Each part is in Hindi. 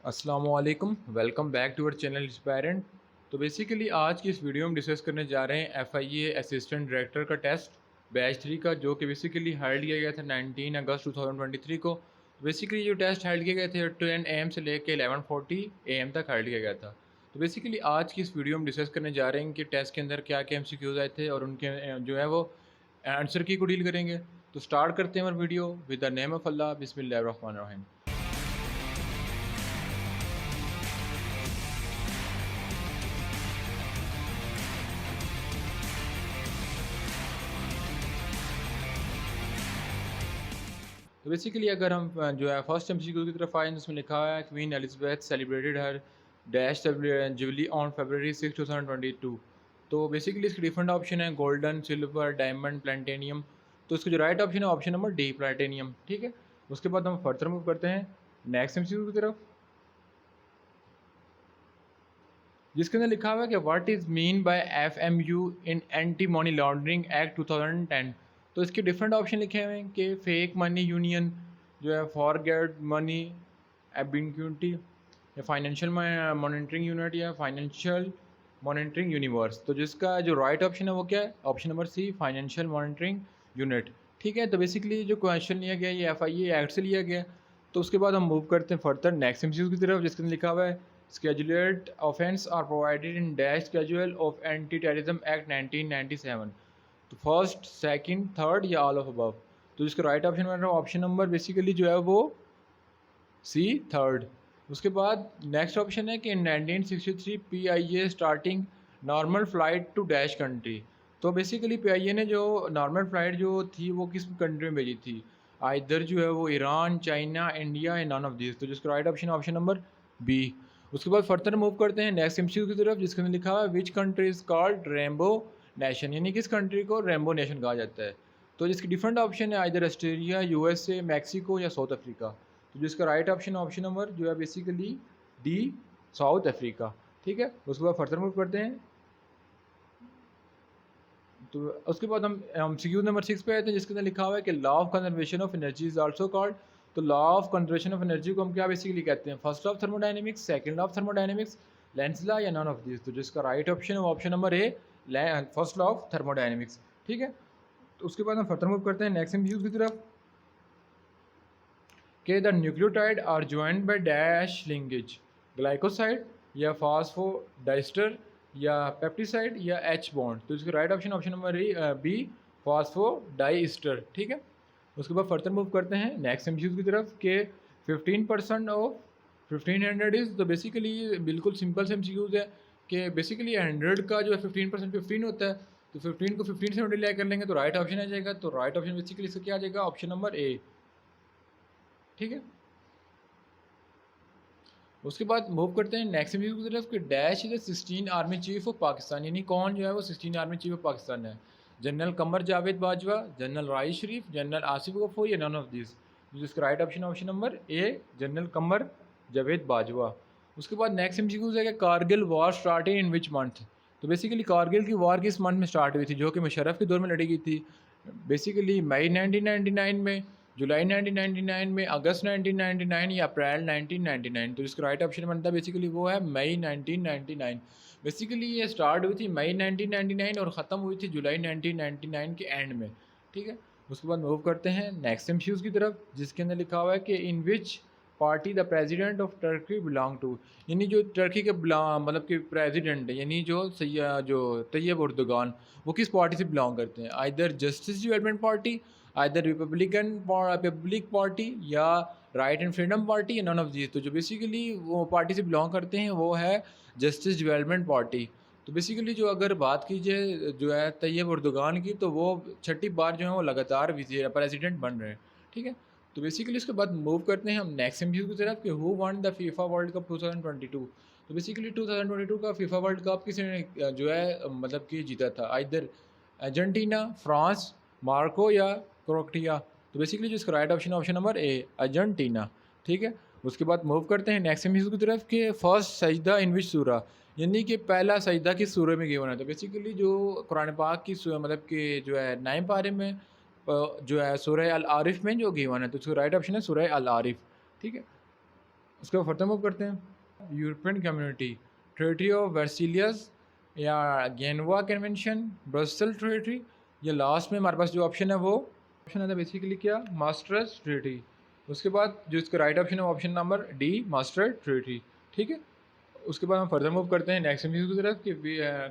अस्सलामुअलैकुम, welcome back to our channel Inspirant. तो बेसिकली आज की इस वीडियो में डिस्कस करने जा रहे हैं एफआईए असिस्टेंट डायरेक्टर का टेस्ट बैच 3 का, जो कि बेसिकली हेल्ड किया गया था 19 अगस्त 2023 को। तो बेसिकली जो टेस्ट हेल्ड किए गए थे 10 AM से लेकर 11:40 AM तक हेल्ड किया गया था। तो बेसिकली आज की इस वीडियो में डिस्कस करने जा रहे हैं कि टेस्ट के अंदर क्या क्या MCQs आए थे और उनके जो है वो आंसर की को डील करेंगे। तो स्टार्ट करते हैं हमारा video with the name of Allah, बिस्मिल्लाहिर्रहमानिर्रहीम। तो बेसिकली अगर हम जो है फर्स्ट MCQ की तरफ आए, उसमें लिखा है queen Elizabeth celebrated her dash jubilee on फरवरी 6 2022। तो बेसिकली इसके डिफरेंट ऑप्शन है गोल्डन, सिल्वर, डायमंड, प्लेटिनियम। तो इसका जो राइट ऑप्शन है ऑप्शन नंबर डी, प्लेटिनियम। ठीक है, उसके बाद हम फर्दर मूव करते हैं नेक्स्ट MCQ की तरफ, जिसके अंदर लिखा हुआ है कि what is mean by FMU in anti money laundering act 2010। तो इसके डिफरेंट ऑप्शन लिखे हुए हैं कि फेक मनी यूनियन, जो है फॉरगेट मनी एबिक्विटी, या फाइनेंशियल मॉनिटरिंग यूनिट, या फाइनेंशियल मॉनिटरिंग यूनिवर्स। तो जिसका जो राइट ऑप्शन है वो क्या है, option number C, financial monitoring unit. ठीक है, तो बेसिकली जो क्वेश्चन लिया गया ये FIA एक्ट से लिया गया। तो उसके बाद हम मूव करते हैं फर्दर नेक्स्ट MCQ की तरफ, जिसके अंदर लिखा हुआ है scheduled offence are provided in dash schedule of anti-terrorism act 1997। तो फर्स्ट, सेकंड, थर्ड या ऑल ऑफ अबव। तो जिसका राइट ऑप्शन बन रहा है ऑप्शन नंबर बेसिकली जो है वो सी, थर्ड। उसके बाद नेक्स्ट ऑप्शन है कि in 1963 PIA starting normal flight to dash country. तो बेसिकली PIA ने जो नॉर्मल फ्लाइट जो थी वो किस कंट्री में भेजी थी, इधर जो है वो ईरान, चाइना, इंडिया या नॉन ऑफ दिस। तो जिसका right option option number B. उसके बाद फर्दर मूव करते हैं नेक्स्ट MCQ की तरफ, जिसके अंदर लिखा है which country is called rainbow nation, यानी किस कंट्री को रेनबो नेशन कहा जाता है। तो जिसकी डिफरेंट ऑप्शन है इधर ऑस्ट्रेलिया, USA, मैक्सिको या साउथ अफ्रीका। तो जिसका राइट ऑप्शन ऑप्शन नंबर जो है बेसिकली डी, साउथ अफ्रीका। ठीक है, उसके बाद फर्दर मूव करते हैं। तो उसके बाद हम CQ नंबर 6 पे आते हैं, जिसके अंदर लिखा हुआ है कि law of conservation of energy is also called. तो law of conservation of energy को हम क्या बेसिकली कहते हैं, first of thermodynamics, second of thermodynamics, Lenz law या नॉन ऑफ दिस। तो जिसका राइट ऑप्शन है option number A, first law of thermodynamics. ठीक है, तो उसके बाद हम फर्दर मूव करते हैं नेक्स्ट MCQ की तरफ कि the nucleotide are joined by dash linkage, glycoside या फास्फोडाइस्टर या पेप्टिसाइड या H बॉन्ड। तो इसका right option option number B, phosphodiester. ठीक है, उसके बाद फर्दर मूव करते हैं नेक्स्ट MCQ की तरफ कि 15% ऑफ 1500 इज। तो बेसिकली बिल्कुल सिंपल से MCQs है कि बेसिकली 100 का जो है 15% 15 होता है। तो 15 को 15 से मल्टीप्लाई कर लेंगे तो राइट ऑप्शन आ जाएगा। तो राइट ऑप्शन बेसिकली इसका क्या आ जाएगा, ऑप्शन नंबर ए। ठीक है, उसके बाद मूव करते हैं नेक्स्ट MCQ की तरफ कि dash is the 16 army chief of Pakistan, यानी कौन जो है वो 16 आर्मी चीफ ऑफ पाकिस्तान है, general Qamar Javed Bajwa, general Raheel Sharif, general Asif Ghafoor या नॉन ऑफ दिस। जिसका right option option number A, general Qamar Javed Bajwa. उसके बाद नेक्स्ट MCQ है कि Kargil war started in which month. तो बेसिकली कारगिल की वॉर किस मंथ में स्टार्ट हुई थी, जो कि मुशर्रफ के दौर में लड़ी गई थी, बेसिकली मई 1999 में, जुलाई 1999 में, अगस्त 1999 या अप्रैल 1999। तो इसका राइट ऑप्शन बनता है बेसिकली वो है मई 1999। बेसिकली ये स्टार्ट हुई थी मई 1999 और ख़त्म हुई थी जुलाई 1999 के एंड में। ठीक है, उसके बाद मूव करते हैं नेक्स्ट MCQ की तरफ, जिसके अंदर लिखा हुआ है कि in which party the president of Turkey belong to, यानी जो टर्की के मतलब कि प्रेजिडेंट है, यानी जो तैयब उर्दुगान, वो किस पार्टी से बिलोंग करते हैं, either justice development party, either Republic party या राइट एंड फ्रीडम पार्टी या नॉन ऑफ दीज। तो जो बेसिकली वो पार्टी से बिलोंग करते हैं वो है जस्टिस डेवलपमेंट पार्टी। तो बेसिकली जो अगर बात कीजिए जो है तैयब उर्दुगान की, तो वो छठी बार जो है वो लगातार प्रेसिडेंट बन रहे हैं। ठीक है, तो बेसिकली इसके बाद मूव करते हैं हम नेक्स्ट MCQ की तरफ कि who one the FIFA world cup 2022। तो बेसिकली 2022 का फीफा वर्ल्ड कप किसी ने जो है मतलब कि जीता था, आइदर अर्जेंटीना, फ्रांस, मार्को या क्रोएशिया। तो बेसिकली जो इसका राइट ऑप्शन ऑप्शन नंबर ए, अर्जेंटीना। ठीक है, उसके बाद मूव करते हैं नेक्स्ट MCQ की तरफ कि फर्स्ट सजदा इन विच सूरा, यानी कि पहला सजदा किस सूरे में गिवन है। तो बेसिकली जो कुरान पाक की मतलब कि जो है 9 पारे में जो है सूरह अल आरिफ में जो गिवन है, तो उसका राइट ऑप्शन है सूरह अल आरिफ। ठीक है, उसके बाद फर्दर मूव करते हैं। यूरोपियन कम्युनिटी, ट्रेटी ऑफ वर्सिलियस या गेनवा कन्वेंशन, ब्रसल ट्रेटी, या लास्ट में हमारे पास जो ऑप्शन है वो ऑप्शन है बेसिकली क्या, मास्टर्स ट्रेटी। उसके बाद जो इसका राइट ऑप्शन है option number D, master treaty. ठीक है, उसके बाद हम फर्दर मूव करते हैं नेक्स्ट एमसीक्यू की तरफ कि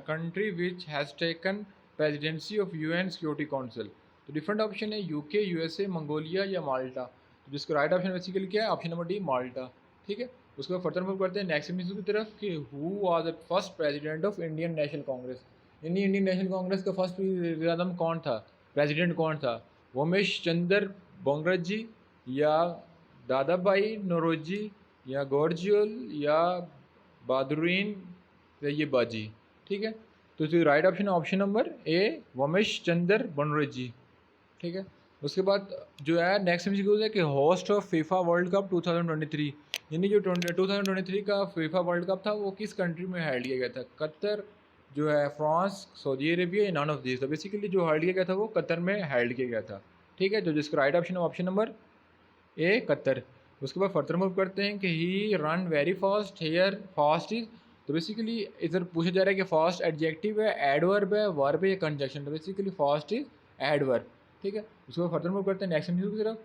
country which has taken presidency of UN security council. तो डिफरेंट ऑप्शन है यूके, यूएसए, मंगोलिया या माल्टा। तो जिसका राइट ऑप्शन बेसिकली क्या है, ऑप्शन नंबर डी, माल्टा। ठीक है, उसके बाद फर्दर मूव करते हैं नेक्स्ट एमसीक्यू की तरफ कि who was the first president of Indian national Congress. Indian national Congress का फर्स्ट वज़ीर-ए-आज़म कौन था, प्रेसिडेंट कौन था, उमेश चंद्र बोंगरजी या दादा भाई नौरोजी या गौरजियल या बहादुरीन तैयबाजी। ठीक है, तो जो राइट ऑप्शन है ऑप्शन नंबर ए, वमेश चंद्र बनर्जी। ठीक है, उसके बाद जो है नेक्स्ट एमसीक्यू है कि host of FIFA world cup 2023, यानी जो 2023 का फीफा वर्ल्ड कप था वो किस कंट्री में हेल्ड किया गया था, कतर, जो है फ्रांस, सऊदी अरेबिया या नॉन ऑफ दिस। तो बेसिकली जो हेल्ड किया गया था वो कतर में हेल्ड किया गया था। ठीक है, तो जिसका राइट ऑप्शन है ऑप्शन नंबर ए, कतर। उसके बाद फर्दर मूव करते हैं कि he run very fast here, fast is. तो बेसिकली इधर पूछा जा रहा है कि फास्ट एडजेक्टिव है, एडवर्ब है, वर्ब है या कंजक्शन। तो बेसिकली फास्ट इज एडवर्ब। ठीक है, उसके बाद फर्दर मूव करते हैं नेक्स्ट एमसीक्यू की तरफ।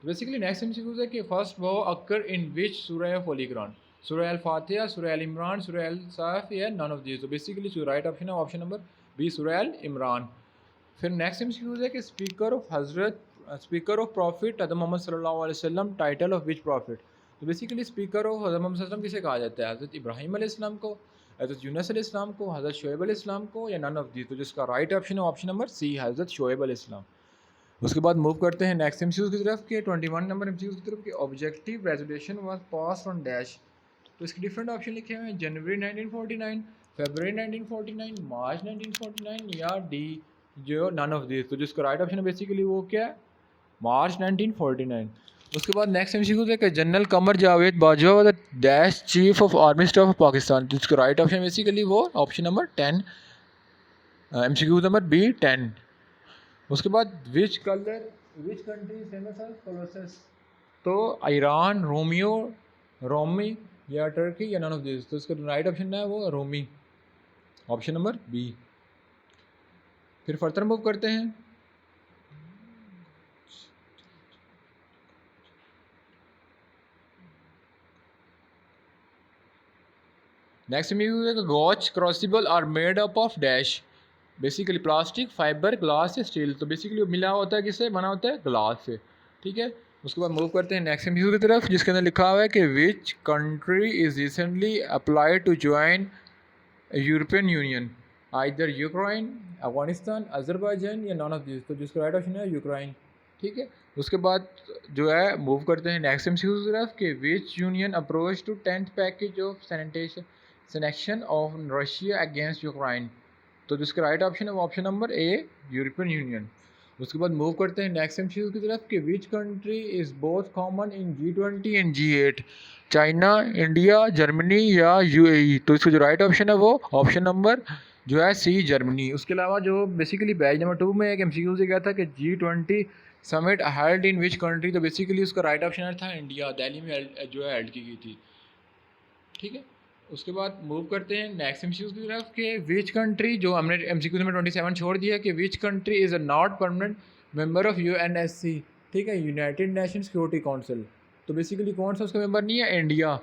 तो बेसिकली नेक्स्ट एमसीक्यू है कि फर्स्ट वो अकर इन विच सूरह ऑफ होली कुरान, सूरह अल फातिहा, सूरह अल इमरान, सूरह अल साफ या नॉन ऑफ दिस। तो बेसिकली जो राइट ऑप्शन है ऑप्शन नंबर बी, सूरह अल इमरान। फिर नेक्स्ट एमसीक्यू है कि स्पीकर ऑफ प्रॉफिट हज़रत मोहम्मद सल्लल्लाहु अलैहि वसल्लम, टाइटल ऑफ विच प्रॉफिट। तो बेसिकली स्पीकर ऑफ हज़रत मोहम्मद सल्लल्लाहु अलैहि वसल्लम किसे कहा जाता है, हज़रत इब्राहीम अलैहिस्सलाम को, हज़रत यूनुस अलैहिस्सलाम को, हज़रत शोएब अलैहिस्सलाम को या नन ऑफ दिस। तो जिसका राइट ऑप्शन है ऑप्शन नंबर सी, हज़रत शोएब अलैहिस्सलाम। उसके बाद मूव करते हैं नेक्स्ट एमसीक्यू की तरफ कि 21 नंबर एमसीक्यू की तरफ कि objective resolution was passed on dash. तो इसके डिफरेंट ऑप्शन लिखे हुए हैं, जनवरी 1949, फरवरी 1949, मार्च 1949 या डी, जो नन ऑफ दिस। तो जिसका राइट ऑप्शन है बेसिकली वो क्या है, मार्च 1949। उसके बाद नेक्स्ट एमसीक्यू है कि general Qamar Javed Bajwa was the dash chief of army staff of Pakistan. जिसका राइट ऑप्शन बेसिकली वो option number 10, MCQ number B 10। उसके बाद विच कंट्री फेमस है कोलोसस। तो ईरान, रोमियो, रोमी या टर्की या नन ऑफ दिस। तो इसका राइट ऑप्शन है वो रोमी, ऑप्शन नंबर बी। फिर फर्दर मूव करते हैं नेक्स्ट में Gooch crucible are made up of dash. Basically plastic, fibre, glass या स्टील। तो बेसिकली मिला होता है किससे, बना होता है ग्लास से। ठीक है, उसके बाद मूव करते हैं नेक्स्ट एमसीक्यू की तरफ जिसके अंदर लिखा हुआ है कि which country is recently applied to join European Union, either Ukraine, Afghanistan, Azerbaijan या नॉन ऑफ दिस। तो जिसका राइट ऑप्शन है यूक्रेन। ठीक है, उसके बाद जो है मूव करते हैं नेक्स्ट एमसीक्यू की तरफ कि which union approach to 10th package of sanction of Russia against Ukraine. तो जिसका राइट ऑप्शन है वो option number A, European Union. उसके बाद मूव करते हैं नेक्स्ट एमसीक्यू की तरफ कि which country is both common in G20 and G8, China, India, Germany या यूएई। तो इसका जो राइट ऑप्शन है वो ऑप्शन नंबर जो है सी, जर्मनी। उसके अलावा जो बेसिकली बैच नंबर 2 में एक एमसीक्यू से गया था कि G20 summit held in which country. तो बेसिकली उसका राइट ऑप्शन था इंडिया, दिल्ली में जो है हेल्ड की गई थी। ठीक है, उसके बाद मूव करते हैं नेक्स्ट एमसीक्यू की तरफ कि विच कंट्री, जो हमने एमसीक्यू नंबर 27 छोड़ दिया कि which country is a not permanent member of UNSC. ठीक है, यूनाइटेड नेशन सिक्योरिटी काउंसिल। तो बेसिकली कौन सा उसका मेंबर नहीं है, इंडिया।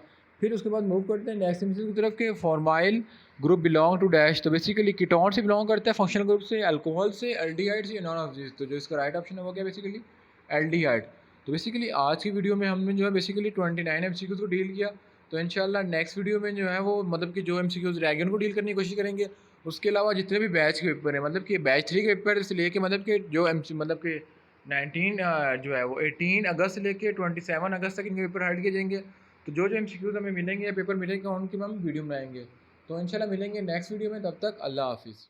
फिर उसके बाद मूव करते हैं नेक्स्ट एमसीक्यू की तरफ के formyl group belong to dash. तो बेसिकली कीटोन से बिलोंग करता है, फंक्शनल ग्रुप से, अल्कोहल से, एल्डिहाइड से, नॉन ऑफ दिस। तो जो इसका राइट ऑप्शन है वो क्या बेसिकली एल्डिहाइड। तो बेसिकली आज की वीडियो में हमने जो है बेसिकली 29 एमसीक्यूज़ को डील किया। तो इंशाल्लाह नेक्स्ट वीडियो में जो है वो मतलब कि जो एमसीक्यूज़ रह गए उनको डील करने की कोशिश करेंगे। उसके अलावा जितने भी बैच के पेपर हैं, मतलब कि बैच 3 के पेपर से लेके मतलब कि जो मतलब कि 19 जो है वो 18 अगस्त से लेके 27 अगस्त तक इनके पेपर हेल्ड किए जाएंगे। तो जो जो एमसीक्यूज़ हमें मिलेंगे या पेपर मिलेंगे उनकी हम वीडियो बनाएंगे। तो इंशाल्लाह मिलेंगे नेक्स्ट वीडियो में, तब तक अल्लाह हाफिज़।